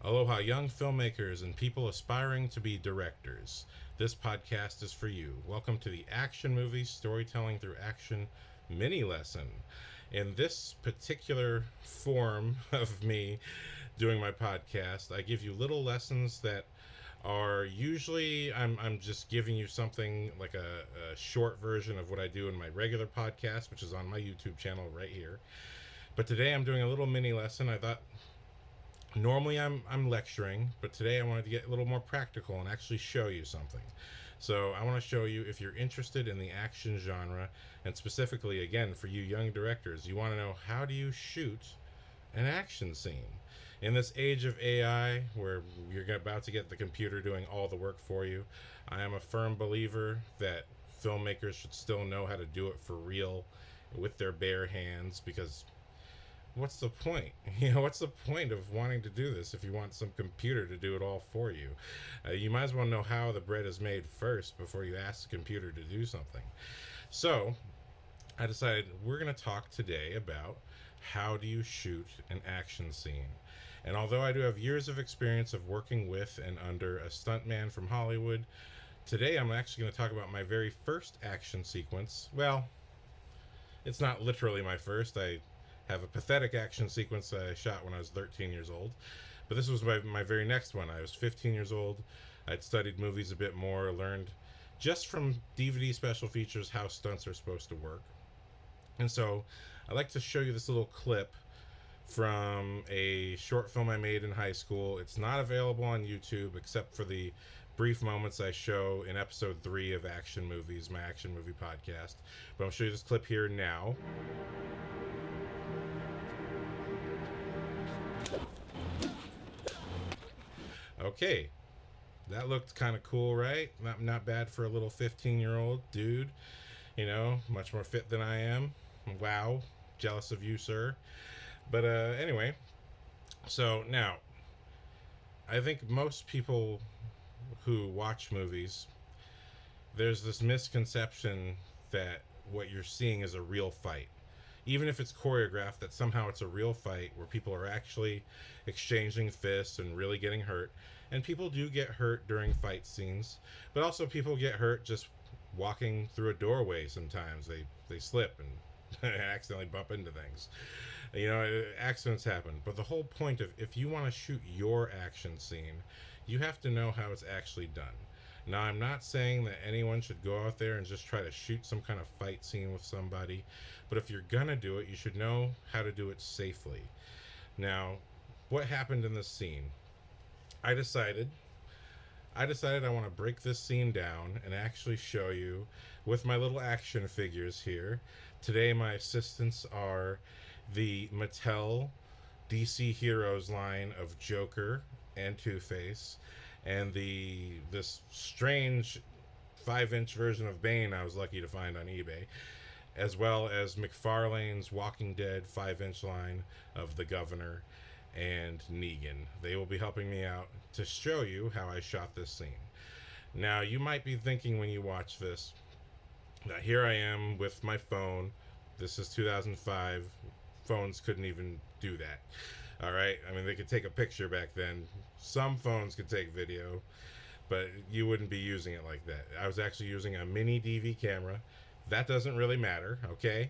Aloha, young filmmakers and people aspiring to be directors. This podcast is for you. Welcome to the Action Movie Storytelling Through Action mini lesson. In this particular form of me doing my podcast, I give you little lessons that are usually I'm just giving you something like a short version of what I do in my regular podcast, which is on my YouTube channel right here. But today I'm doing a little mini lesson. I thought normally I'm lecturing, but today I wanted to get a little more practical and actually show you something. So I want to show you, if you're interested in the action genre, and specifically again for you young directors, you want to know how do you shoot an action scene in this age of AI where you're about to get the computer doing all the work for you. I am a firm believer that filmmakers should still know how to do it for real with their bare hands, because what's the point? What's the point of wanting to do this if you want some computer to do it all for you? You might as well know how the bread is made first before you ask the computer to do something. So I decided we're going to talk today about how do you shoot an action scene. And although I do have years of experience of working with and under a stuntman from Hollywood, today I'm actually going to talk about my very first action sequence. Well, it's not literally my first. I have a pathetic action sequence that I shot when I was 13 years old. But this was my very next one. I was 15 years old. I'd studied movies a bit more, learned just from DVD special features how stunts are supposed to work. And so I'd like to show you this little clip from a short film I made in high school. It's not available on YouTube except for the brief moments I show in episode 3 of Action Movies, my action movie podcast. But I'll show you this clip here now. Okay, that looked kind of cool, right? Not bad for a little 15-year-old dude. Much more fit than I am. Wow, jealous of you, sir. But anyway, so now, I think most people who watch movies, there's this misconception that what you're seeing is a real fight. Even if it's choreographed, that somehow it's a real fight where people are actually exchanging fists and really getting hurt. And people do get hurt during fight scenes, but also people get hurt just walking through a doorway sometimes. They slip and accidentally bump into things. Accidents happen. But the whole point of, if you want to shoot your action scene, you have to know how it's actually done. Now, I'm not saying that anyone should go out there and just try to shoot some kind of fight scene with somebody, but if you're gonna do it, you should know how to do it safely. Now, what happened in this scene? I decided I want to break this scene down and actually show you with my little action figures here. Today, my assistants are the Mattel DC Heroes line of Joker and Two-Face, and this strange 5-inch version of Bane I was lucky to find on eBay, as well as McFarlane's Walking Dead 5-inch line of the Governor and Negan. They will be helping me out to show you how I shot this scene. Now, you might be thinking when you watch this that here I am with my phone. This is 2005. Phones couldn't even do that. All right, I mean, they could take a picture back then. Some phones could take video, but you wouldn't be using it like that. I was actually using a mini DV camera. That doesn't really matter, okay?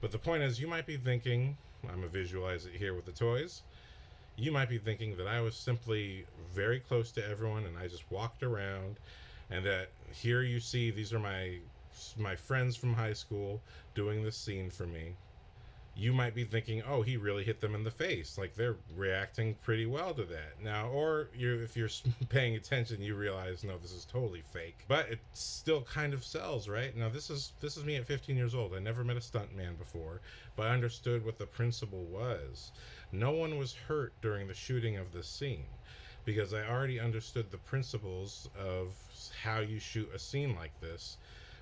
But the point is, you might be thinking, I'm going to visualize it here with the toys. You might be thinking that I was simply very close to everyone and I just walked around, and that here you see these are my friends from high school doing this scene for me. You might be thinking, oh, he really hit them in the face. Like, they're reacting pretty well to that. Now, or if you're paying attention, you realize, no, this is totally fake. But it still kind of sells, right? Now, this is me at 15 years old. I never met a stuntman before, but I understood what the principle was. No one was hurt during the shooting of this scene, because I already understood the principles of how you shoot a scene like this,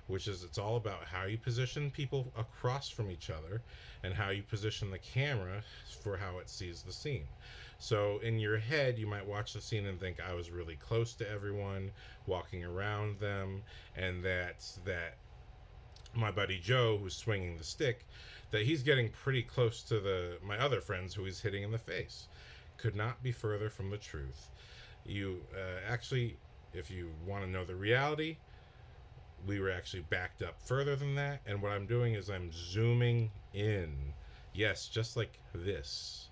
which is, it's all about how you position people across from each other and how you position the camera for how it sees the scene. So in your head, you might watch the scene and think I was really close to everyone, walking around them, and that my buddy Joe, who's swinging the stick, that he's getting pretty close to my other friends who he's hitting in the face. could not be further from the truth. You actually, if you want to know the reality, we were actually backed up further than that. And what I'm doing is I'm zooming in. Yes, just like this.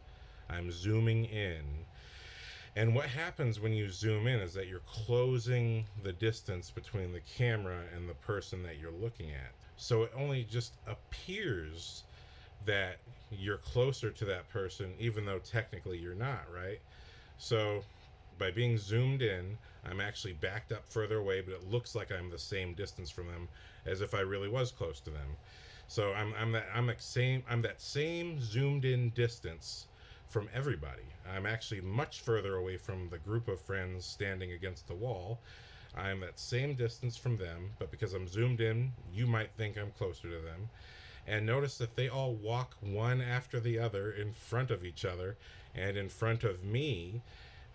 I'm zooming in. And what happens when you zoom in is that you're closing the distance between the camera and the person that you're looking at. So it only just appears that you're closer to that person, even though technically you're not, right? So by being zoomed in, I'm actually backed up further away, but it looks like I'm the same distance from them as if I really was close to them. So I'm that same zoomed in distance from everybody. I'm actually much further away from the group of friends standing against the wall. I'm that same distance from them, but because I'm zoomed in, you might think I'm closer to them. And notice that they all walk one after the other in front of each other and in front of me.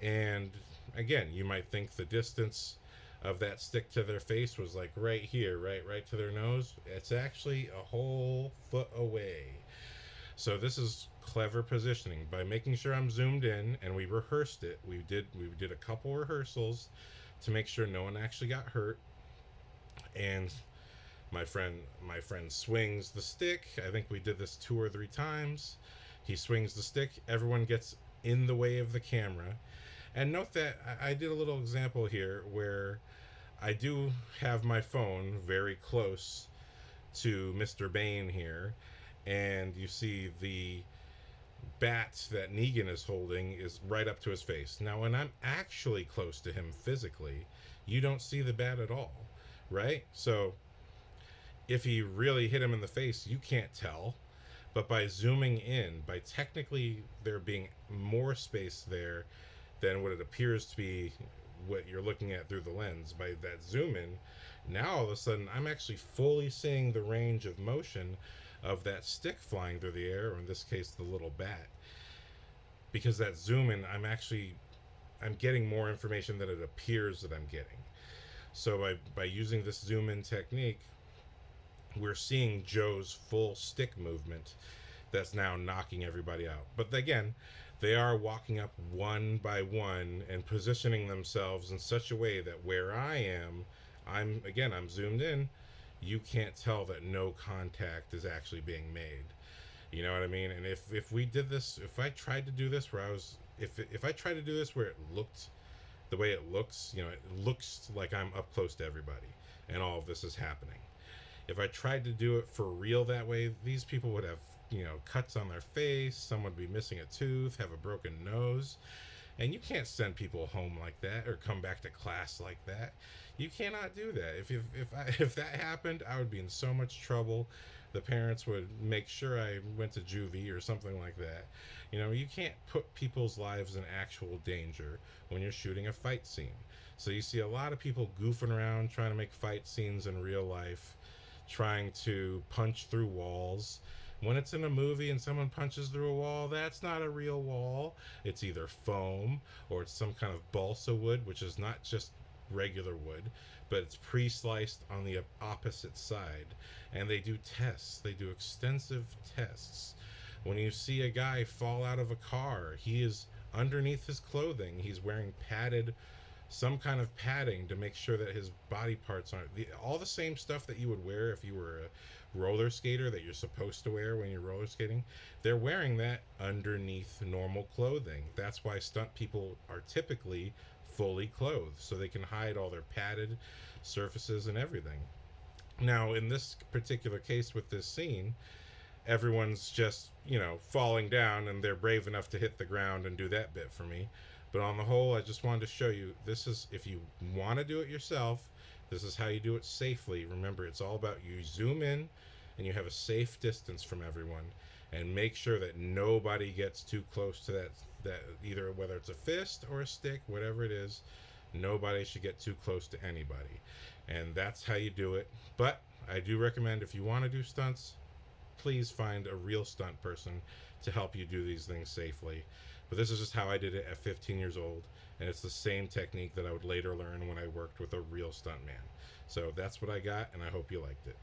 And again, you might think the distance of that stick to their face was like right here, right to their nose. It's actually a whole foot away. So this is clever positioning by making sure I'm zoomed in, and we rehearsed it. We did a couple rehearsals to make sure no one actually got hurt. And my friend swings the stick. I think we did this 2 or 3 times. He swings the stick. Everyone gets in the way of the camera. And note that I did a little example here where I do have my phone very close to Mr. Bain here, and you see the bat that Negan is holding is right up to his face. Now, when I'm actually close to him physically, you don't see the bat at all, right? So if he really hit him in the face, you can't tell. But by zooming in, by technically there being more space there than what it appears to be what you're looking at through the lens, by that zoom in, now all of a sudden I'm actually fully seeing the range of motion of that stick flying through the air, or in this case the little bat. Because that zoom in, I'm getting more information than it appears that I'm getting. So by using this zoom in technique, we're seeing Joe's full stick movement that's now knocking everybody out. But again, they are walking up one by one and positioning themselves in such a way that where I am, I'm zoomed in, you can't tell that no contact is actually being made. You know what I mean? And if we did this, if I tried to do this where I was, if I tried to do this where it looked the way it looks, it looks like I'm up close to everybody and all of this is happening. If I tried to do it for real that way, these people would have, cuts on their face, some would be missing a tooth, have a broken nose. And you can't send people home like that or come back to class like that. You cannot do that. If that happened, I would be in so much trouble. The parents would make sure I went to juvie or something like that. You can't put people's lives in actual danger when you're shooting a fight scene. So you see a lot of people goofing around trying to make fight scenes in real life, trying to punch through walls. When it's in a movie and someone punches through a wall, that's not a real wall. It's either foam or it's some kind of balsa wood, which is not just regular wood, but it's pre-sliced on the opposite side. And they do tests. They do extensive tests. When you see a guy fall out of a car, he is underneath his clothing. He's wearing some kind of padding to make sure that his body parts aren't all the same stuff that you would wear if you were a roller skater that you're supposed to wear when you're roller skating. They're wearing that underneath normal clothing. That's why stunt people are typically fully clothed, so they can hide all their padded surfaces and everything. Now, in this particular case with this scene, everyone's just, falling down, and they're brave enough to hit the ground and do that bit for me. But on the whole, I just wanted to show you, this is, if you want to do it yourself, this is how you do it safely. Remember, it's all about you zoom in and you have a safe distance from everyone, and make sure that nobody gets too close to that either, whether it's a fist or a stick, whatever it is, nobody should get too close to anybody. And that's how you do it. But I do recommend, if you want to do stunts, please find a real stunt person to help you do these things safely. But this is just how I did it at 15 years old, and it's the same technique that I would later learn when I worked with a real stuntman. So that's what I got, and I hope you liked it.